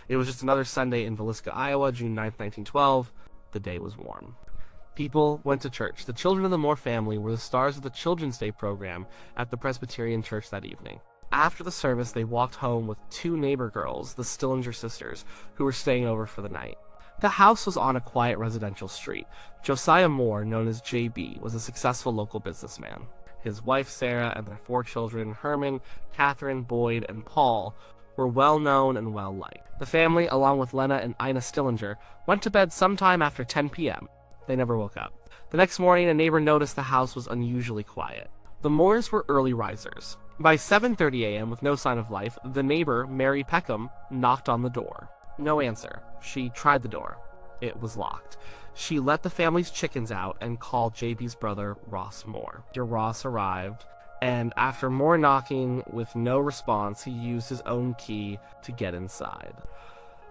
It was just another Sunday in Villisca, Iowa, June 9th, 1912. The day was warm. People went to church. The children of the Moore family were the stars of the Children's Day program at the Presbyterian Church that evening. After the service, they walked home with two neighbor girls, the Stillinger sisters, who were staying over for the night. The house was on a quiet residential street. Josiah Moore, known as J.B., was a successful local businessman. His wife, Sarah, and their four children, Herman, Catherine, Boyd, and Paul, were well-known and well-liked. The family, along with Lena and Ina Stillinger, went to bed sometime after 10 p.m. They never woke up. The next morning, a neighbor noticed the house was unusually quiet. The Moores were early risers. By 7:30 a.m., with no sign of life, the neighbor, Mary Peckham, knocked on the door. No answer. She tried the door. It was locked. She let the family's chickens out and called JB's brother, Ross Moore. Ross arrived, and after more knocking with no response, he used his own key to get inside.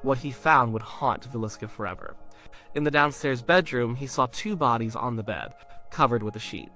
What he found would haunt Villisca forever. In the downstairs bedroom, he saw two bodies on the bed, covered with a sheet.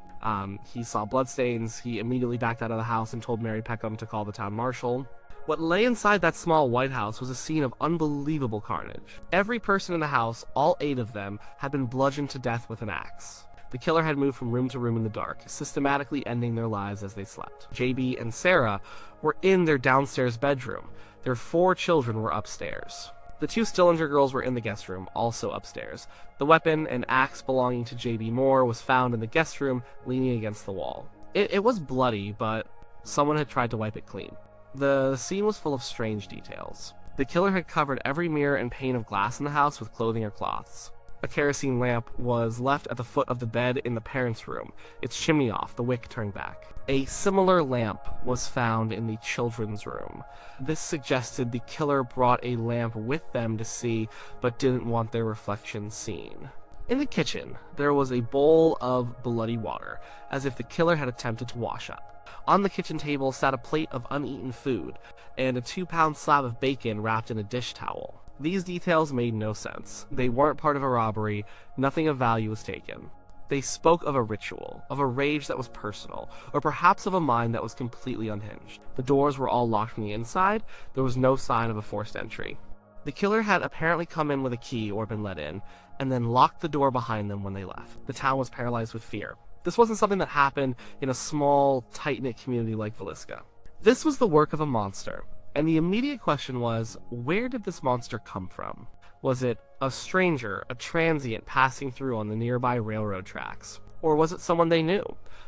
He saw bloodstains. He immediately backed out of the house and told Mary Peckham to call the town marshal. What lay inside that small white house was a scene of unbelievable carnage. Every person in the house, all 8 of them, had been bludgeoned to death with an axe. The killer had moved from room to room in the dark, systematically ending their lives as they slept. JB and Sarah were in their downstairs bedroom. Their 4 children were upstairs. The 2 Stillinger girls were in the guest room, also upstairs. The weapon, an axe belonging to J.B. Moore, was found in the guest room, leaning against the wall. It was bloody, but someone had tried to wipe it clean. The scene was full of strange details. The killer had covered every mirror and pane of glass in the house with clothing or cloths. A kerosene lamp was left at the foot of the bed in the parents' room, its chimney off, the wick turned back. A similar lamp was found in the children's room. This suggested the killer brought a lamp with them to see, but didn't want their reflection seen. In the kitchen, there was a bowl of bloody water, as if the killer had attempted to wash up. On the kitchen table sat a plate of uneaten food, and a 2-pound slab of bacon wrapped in a dish towel. These details made no sense. They weren't part of a robbery. Nothing of value was taken. They spoke of a ritual, of a rage that was personal, or perhaps of a mind that was completely unhinged. The doors were all locked from the inside. There was no sign of a forced entry. The killer had apparently come in with a key or been let in, and then locked the door behind them when they left. The town was paralyzed with fear. This wasn't something that happened in a small, tight-knit community like Villisca. This was the work of a monster. And the immediate question was, where did this monster come from? Was it a stranger, a transient passing through on the nearby railroad tracks? Or was it someone they knew?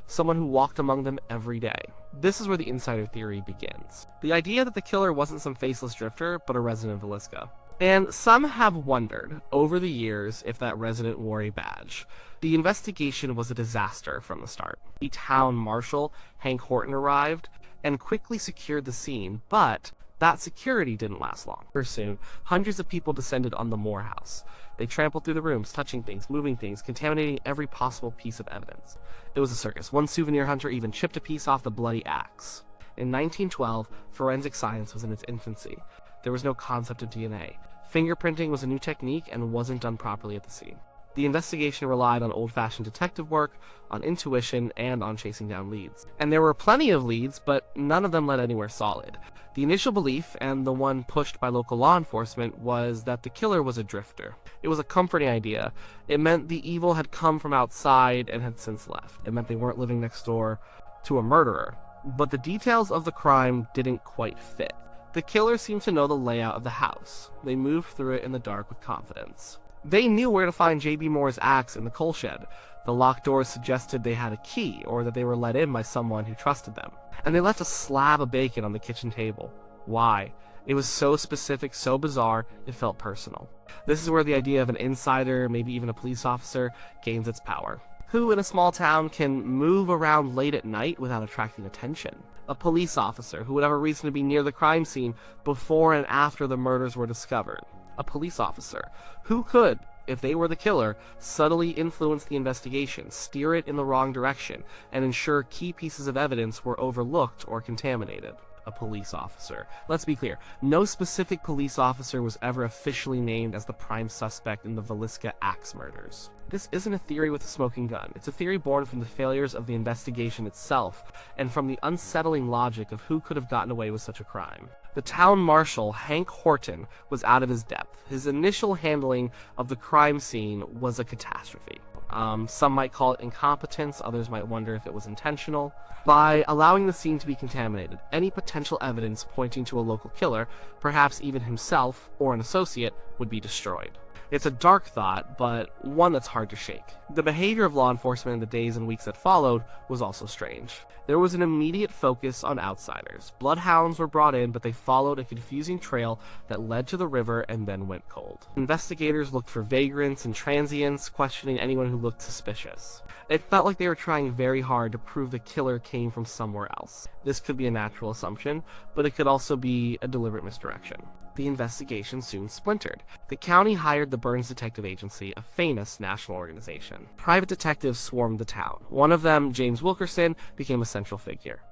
Someone who walked among them every day? This is where the insider theory begins. The idea that the killer wasn't some faceless drifter, but a resident of Villisca. And some have wondered, over the years, if that resident wore a badge. The investigation was a disaster from the start. The town marshal, Hank Horton, arrived and quickly secured the scene, but that security didn't last long. Soon, hundreds of people descended on the Moore house. They trampled through the rooms, touching things, moving things, contaminating every possible piece of evidence. It was a circus. One souvenir hunter even chipped a piece off the bloody axe. In 1912, forensic science was in its infancy. There was no concept of DNA. Fingerprinting was a new technique and wasn't done properly at the scene. The investigation relied on old-fashioned detective work, on intuition, and on chasing down leads. And there were plenty of leads, but none of them led anywhere solid. The initial belief, and the one pushed by local law enforcement, was that the killer was a drifter. It was a comforting idea. It meant the evil had come from outside and had since left. It meant they weren't living next door to a murderer. But the details of the crime didn't quite fit. The killer seemed to know the layout of the house. They moved through it in the dark with confidence. They knew where to find J.B. Moore's axe in the coal shed. The locked doors suggested they had a key, or that they were let in by someone who trusted them. And they left a slab of bacon on the kitchen table. Why? It was so specific, so bizarre, it felt personal. This is where the idea of an insider, maybe even a police officer, gains its power. Who in a small town can move around late at night without attracting attention? A police officer who would have a reason to be near the crime scene before and after the murders were discovered. A police officer who could, if they were the killer, subtly influence the investigation, steer it in the wrong direction, and ensure key pieces of evidence were overlooked or contaminated. a police officer. Let's be clear, no specific police officer was ever officially named as the prime suspect in the Villisca Axe Murders. This isn't a theory with a smoking gun. It's a theory born from the failures of the investigation itself, and from the unsettling logic of who could have gotten away with such a crime. The town marshal, Hank Horton, was out of his depth. His initial handling of the crime scene was a catastrophe. Some might call it incompetence, others might wonder if it was intentional. By allowing the scene to be contaminated, any potential evidence pointing to a local killer, perhaps even himself or an associate, would be destroyed. It's a dark thought, but one that's hard to shake. The behavior of law enforcement in the days and weeks that followed was also strange. There was an immediate focus on outsiders. Bloodhounds were brought in, but they followed a confusing trail that led to the river and then went cold. Investigators looked for vagrants and transients, questioning anyone who looked suspicious. It felt like they were trying very hard to prove the killer came from somewhere else. This could be a natural assumption, but it could also be a deliberate misdirection. The investigation soon splintered. The county hired the Burns Detective Agency, a famous national organization. Private detectives swarmed the town. One of them, James Wilkerson, became a central figure.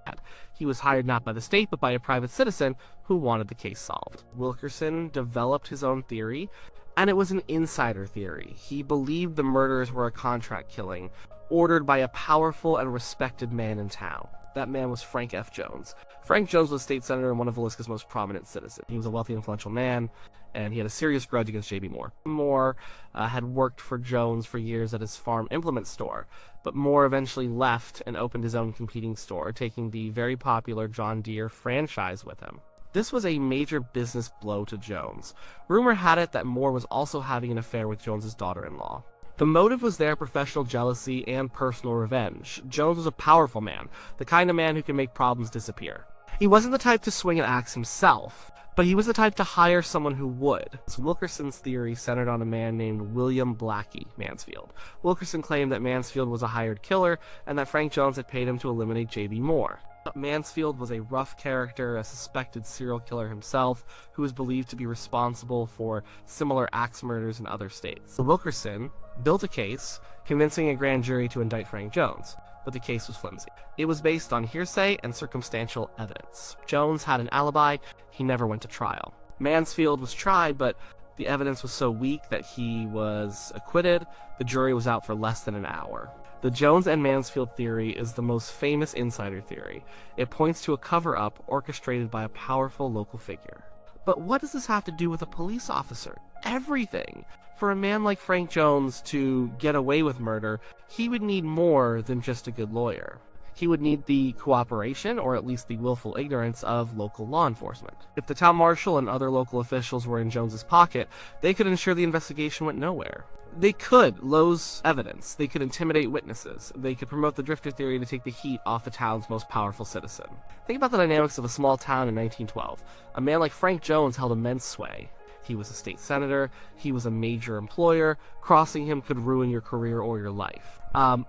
He was hired not by the state, but by a private citizen who wanted the case solved. Wilkerson developed his own theory, and it was an insider theory. He believed the murders were a contract killing, ordered by a powerful and respected man in town. That man was Frank F. Jones. Frank Jones was a state senator and one of Villisca's most prominent citizens. He was a wealthy, influential man, and he had a serious grudge against J.B. Moore. Moore had worked for Jones for years at his farm implement store, but Moore eventually left and opened his own competing store, taking the very popular John Deere franchise with him. This was a major business blow to Jones. Rumor had it that Moore was also having an affair with Jones's daughter-in-law. The motive was their professional jealousy and personal revenge. Jones was a powerful man, the kind of man who can make problems disappear. He wasn't the type to swing an axe himself, but he was the type to hire someone who would. Wilkerson's theory centered on a man named William Blackie Mansfield. Wilkerson claimed that Mansfield was a hired killer and that Frank Jones had paid him to eliminate J.B. Moore. Mansfield was a rough character, a suspected serial killer himself, who was believed to be responsible for similar axe murders in other states. Wilkerson built a case, convincing a grand jury to indict Frank Jones, but the case was flimsy. It was based on hearsay and circumstantial evidence. Jones had an alibi, he never went to trial. Mansfield was tried, but the evidence was so weak that he was acquitted. The jury was out for less than an hour. The Jones and Mansfield theory is the most famous insider theory. It points to a cover-up orchestrated by a powerful local figure. But what does this have to do with a police officer? Everything! For a man like Frank Jones to get away with murder, he would need more than just a good lawyer. He would need the cooperation, or at least the willful ignorance, of local law enforcement. If the town marshal and other local officials were in Jones's pocket, they could ensure the investigation went nowhere. They could lose evidence, they could intimidate witnesses, they could promote the drifter theory to take the heat off the town's most powerful citizen. Think about the dynamics of a small town in 1912. A man like Frank Jones held immense sway. He was a state senator, he was a major employer, crossing him could ruin your career or your life.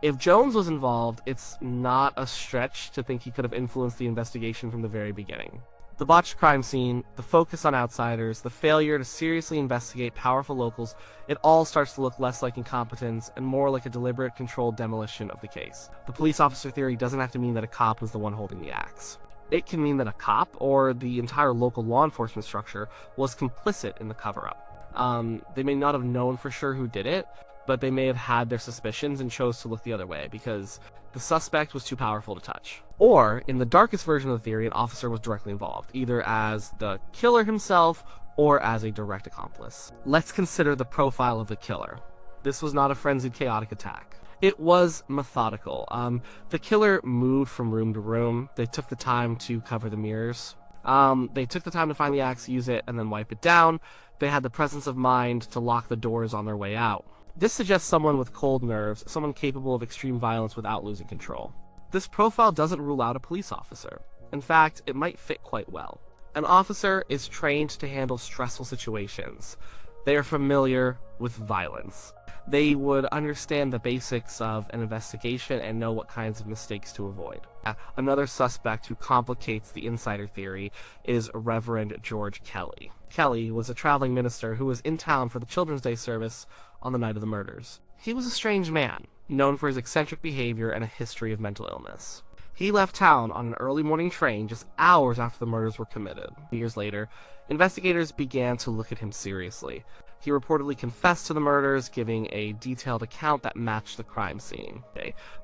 If Jones was involved, it's not a stretch to think he could have influenced the investigation from the very beginning. The botched crime scene, the focus on outsiders, the failure to seriously investigate powerful locals, it all starts to look less like incompetence and more like a deliberate, controlled demolition of the case. The police officer theory doesn't have to mean that a cop was the one holding the axe. It can mean that a cop, or the entire local law enforcement structure, was complicit in the cover-up. They may not have known for sure who did it, but they may have had their suspicions and chose to look the other way because the suspect was too powerful to touch. Or, in the darkest version of the theory, an officer was directly involved, either as the killer himself or as a direct accomplice. Let's consider the profile of the killer. This was not a frenzied, chaotic attack. It was methodical. The killer moved from room to room. They took the time to cover the mirrors. They took the time to find the axe, use it, and then wipe it down. They had the presence of mind to lock the doors on their way out. This suggests someone with cold nerves, someone capable of extreme violence without losing control. This profile doesn't rule out a police officer. In fact, it might fit quite well. An officer is trained to handle stressful situations. They are familiar with violence. They would understand the basics of an investigation and know what kinds of mistakes to avoid. Another suspect who complicates the insider theory is Reverend George Kelly. Kelly was a traveling minister who was in town for the Children's Day service on the night of the murders. He was a strange man, known for his eccentric behavior and a history of mental illness. He left town on an early morning train just hours after the murders were committed. Years later, investigators began to look at him seriously. He reportedly confessed to the murders, giving a detailed account that matched the crime scene.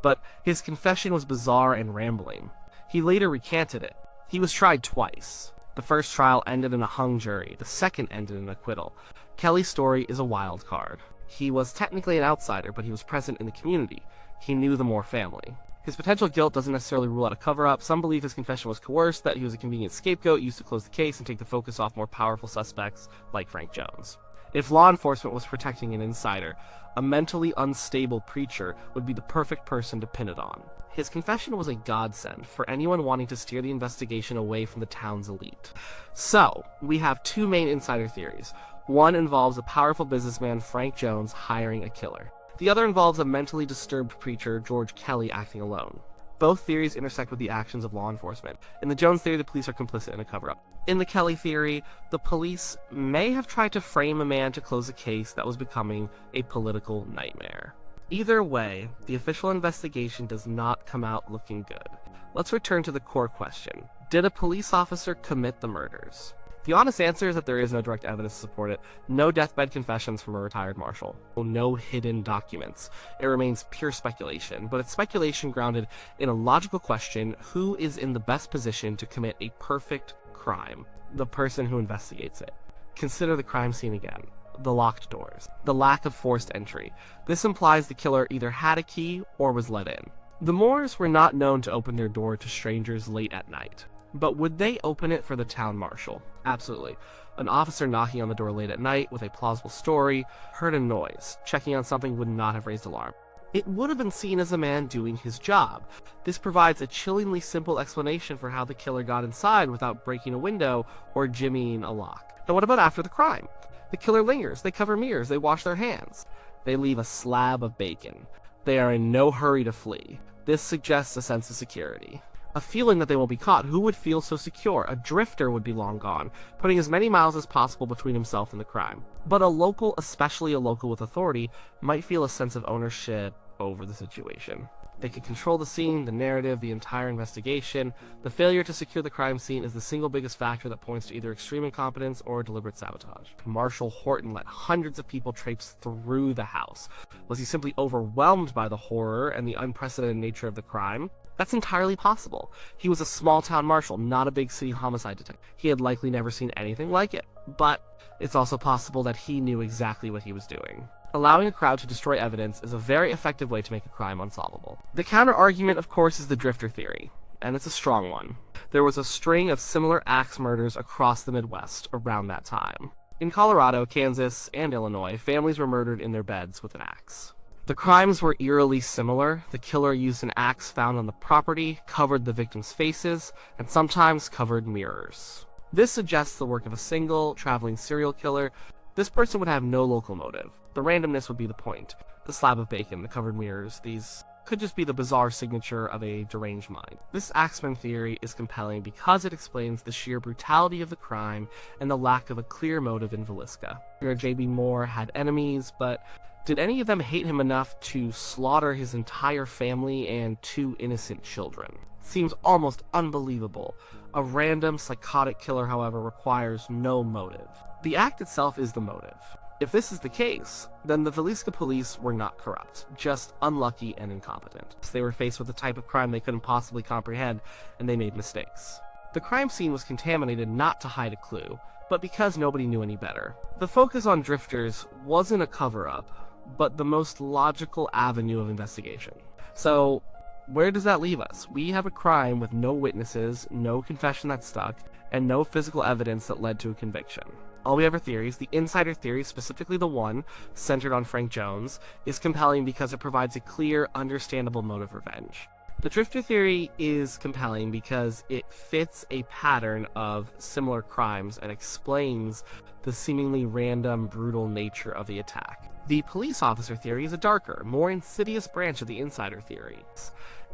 But his confession was bizarre and rambling. He later recanted it. He was tried twice. The first trial ended in a hung jury. The second ended in an acquittal. Kelly's story is a wild card. He was technically an outsider, but he was present in the community. He knew the Moore family. His potential guilt doesn't necessarily rule out a cover-up. Some believe his confession was coerced, that he was a convenient scapegoat used to close the case and take the focus off more powerful suspects like Frank Jones. If law enforcement was protecting an insider, a mentally unstable preacher would be the perfect person to pin it on. His confession was a godsend for anyone wanting to steer the investigation away from the town's elite. So, we have two main insider theories. One involves a powerful businessman, Frank Jones, hiring a killer. The other involves a mentally disturbed preacher, George Kelly, acting alone. Both theories intersect with the actions of law enforcement. In the Jones theory, the police are complicit in a cover-up. In the Kelly theory, the police may have tried to frame a man to close a case that was becoming a political nightmare. Either way, the official investigation does not come out looking good. Let's return to the core question. Did a police officer commit the murders? The honest answer is that there is no direct evidence to support it. No deathbed confessions from a retired marshal. No hidden documents. It remains pure speculation, but it's speculation grounded in a logical question: who is in the best position to commit a perfect crime? The person who investigates it. Consider the crime scene again. The locked doors. The lack of forced entry. This implies the killer either had a key or was let in. The Moores were not known to open their door to strangers late at night. But would they open it for the town marshal? Absolutely. An officer knocking on the door late at night with a plausible story, heard a noise. Checking on something would not have raised alarm. It would have been seen as a man doing his job. This provides a chillingly simple explanation for how the killer got inside without breaking a window or jimmying a lock. Now what about after the crime? The killer lingers. They cover mirrors. They wash their hands. They leave a slab of bacon. They are in no hurry to flee. This suggests a sense of security. A feeling that they won't be caught. Who would feel so secure? A drifter would be long gone, putting as many miles as possible between himself and the crime. But a local, especially a local with authority, might feel a sense of ownership over the situation. They could control the scene, the narrative, the entire investigation. The failure to secure the crime scene is the single biggest factor that points to either extreme incompetence or deliberate sabotage. Marshal Horton let hundreds of people traipse through the house. Was he simply overwhelmed by the horror and the unprecedented nature of the crime? That's entirely possible. He was a small-town marshal, not a big-city homicide detective. He had likely never seen anything like it. But it's also possible that he knew exactly what he was doing. Allowing a crowd to destroy evidence is a very effective way to make a crime unsolvable. The counter-argument, of course, is the drifter theory, and it's a strong one. There was a string of similar axe murders across the Midwest around that time. In Colorado, Kansas, and Illinois, families were murdered in their beds with an axe. The crimes were eerily similar. The killer used an axe found on the property, covered the victims' faces, and sometimes covered mirrors. This suggests the work of a single, traveling serial killer. This person would have no local motive. The randomness would be the point. The slab of bacon, the covered mirrors, these could just be the bizarre signature of a deranged mind. This Axeman theory is compelling because it explains the sheer brutality of the crime and the lack of a clear motive in Villisca. J.B. Moore had enemies, but did any of them hate him enough to slaughter his entire family and 2 innocent children? It seems almost unbelievable. A random, psychotic killer, however, requires no motive. The act itself is the motive. If this is the case, then the Villisca police were not corrupt, just unlucky and incompetent. They were faced with a type of crime they couldn't possibly comprehend, and they made mistakes. The crime scene was contaminated not to hide a clue, but because nobody knew any better. The focus on drifters wasn't a cover-up, but the most logical avenue of investigation. So, where does that leave us? We have a crime with no witnesses, no confession that stuck, and no physical evidence that led to a conviction. All we have are theories. The insider theory, specifically the one centered on Frank Jones, is compelling because it provides a clear, understandable mode of revenge. The drifter theory is compelling because it fits a pattern of similar crimes and explains the seemingly random, brutal nature of the attack. The police officer theory is a darker, more insidious branch of the insider theory.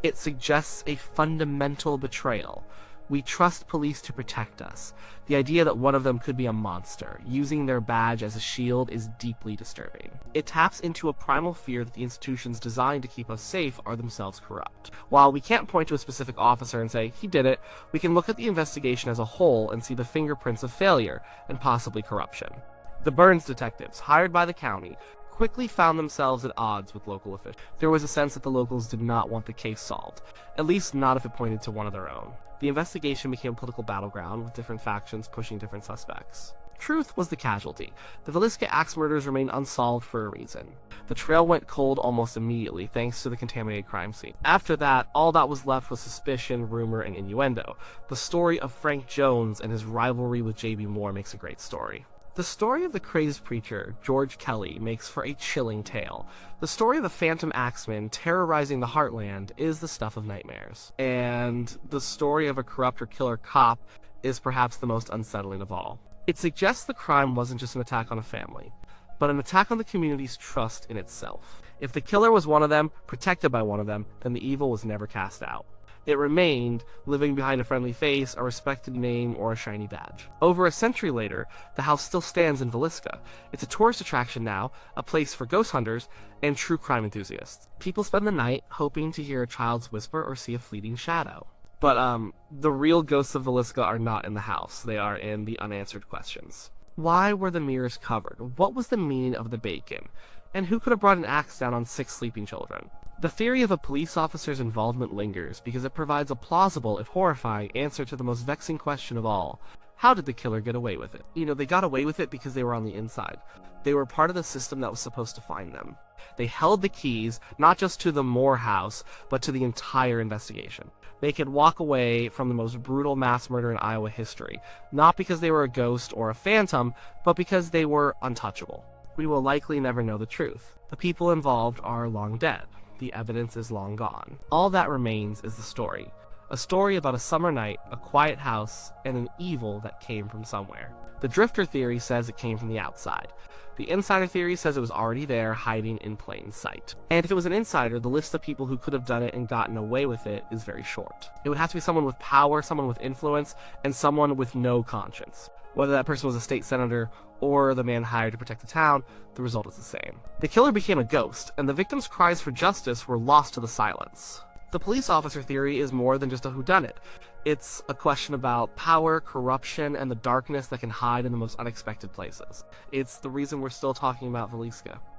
It suggests a fundamental betrayal. We trust police to protect us. The idea that one of them could be a monster, using their badge as a shield, is deeply disturbing. It taps into a primal fear that the institutions designed to keep us safe are themselves corrupt. While we can't point to a specific officer and say, he did it, we can look at the investigation as a whole and see the fingerprints of failure and possibly corruption. The Burns detectives, hired by the county, quickly found themselves at odds with local officials. There was a sense that the locals did not want the case solved, at least not if it pointed to one of their own. The investigation became a political battleground, with different factions pushing different suspects. Truth was the casualty. The Villisca Axe Murders remained unsolved for a reason. The trail went cold almost immediately, thanks to the contaminated crime scene. After that, all that was left was suspicion, rumor, and innuendo. The story of Frank Jones and his rivalry with J.B. Moore makes a great story. The story of the crazed preacher, George Kelly, makes for a chilling tale. The story of the phantom axeman terrorizing the heartland is the stuff of nightmares. And the story of a corrupt or killer cop is perhaps the most unsettling of all. It suggests the crime wasn't just an attack on a family, but an attack on the community's trust in itself. If the killer was one of them, protected by one of them, then the evil was never cast out. It remained, living behind a friendly face, a respected name, or a shiny badge. Over a century later, the house still stands in Villisca. It's a tourist attraction now, a place for ghost hunters and true crime enthusiasts. People spend the night hoping to hear a child's whisper or see a fleeting shadow. But, the real ghosts of Villisca are not in the house. They are in the unanswered questions. Why were the mirrors covered? What was the meaning of the bacon? And who could have brought an axe down on 6 sleeping children? The theory of a police officer's involvement lingers because it provides a plausible, if horrifying, answer to the most vexing question of all. How did the killer get away with it? They got away with it because they were on the inside. They were part of the system that was supposed to find them. They held the keys, not just to the Moore house, but to the entire investigation. They could walk away from the most brutal mass murder in Iowa history, not because they were a ghost or a phantom, but because they were untouchable. We will likely never know the truth. The people involved are long dead. The evidence is long gone. All that remains is the story. A story about a summer night, a quiet house, and an evil that came from somewhere. The drifter theory says it came from the outside. The insider theory says it was already there, hiding in plain sight. And if it was an insider, the list of people who could have done it and gotten away with it is very short. It would have to be someone with power, someone with influence, and someone with no conscience. Whether that person was a state senator or the man hired to protect the town, the result is the same. The killer became a ghost, and the victim's cries for justice were lost to the silence. The police officer theory is more than just a whodunit. It's a question about power, corruption, and the darkness that can hide in the most unexpected places. It's the reason we're still talking about Villisca.